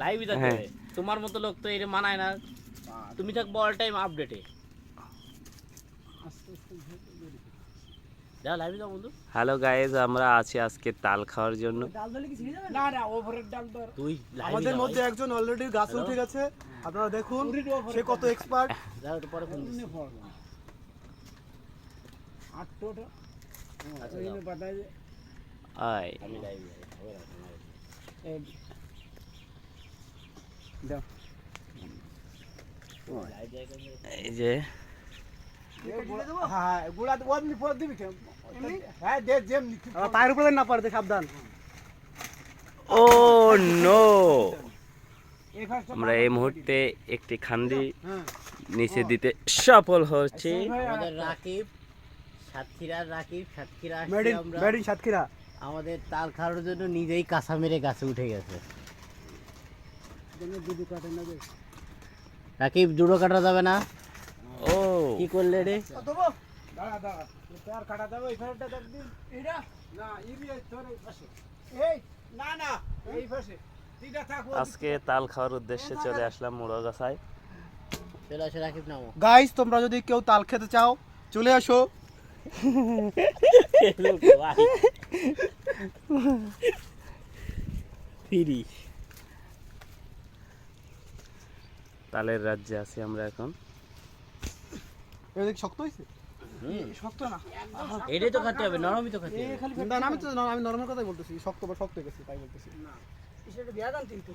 লাইভই থাকতে হবে। তোমার মতো লোক তো এটা মানায় না, তুমি থাকবো অল টাইম আপডেটে। যাও লাইভে যাও বন্ধু। হ্যালো গাইজ, আমরা আছি আজকে তাল খাওয়ার জন্য। না না ওভারের ডাল তো তুই আমাদের মধ্যে একজন অলরেডি গাছে উঠে গেছে, আপনারা দেখুন সে কত এক্সপার্ট। যাও তো পরে ফোন দিচ্ছি। আচ্ছা, যাও। আয় আমি লাইভে এই যে পায়ের উপরে না পারতে সাবধান। ও নো, আমরা এই মুহূর্তে একটি খান্ডি নিচে দিতে সফল হচ্ছে। আমাদের রাকিব সাতক্ষীরা মেড ইন সাতক্ষীরা। আমাদের তাল খাওয়ার জন্য নিজেই কাঁচা মেরে গাছে উঠে গেছে। রাকিব জুডো কাটা যাবে না? ও কি করলে রে? আজকে তাল খাওয়ার উদ্দেশ্যে চলে আসলাম মুড়াগাছায়। চলে আসো রাকিব, নামো। গাইস, তোমরা যদি কেউ তাল খেতে চাও চলে আসো। ফিরি তালের রাজ্যে আছি আমরা এখন। এটা কি শক্ত হয়েছে? শক্ত না, এটাই তো খেতে হবে, নরমই তো খেতে হবে। না না, আমি নরমাল কথাই বলতেছি, শক্ত বা শক্ত হয়ে গেছে তাই বলতেছি। না এটা বিয়া জানতেই তো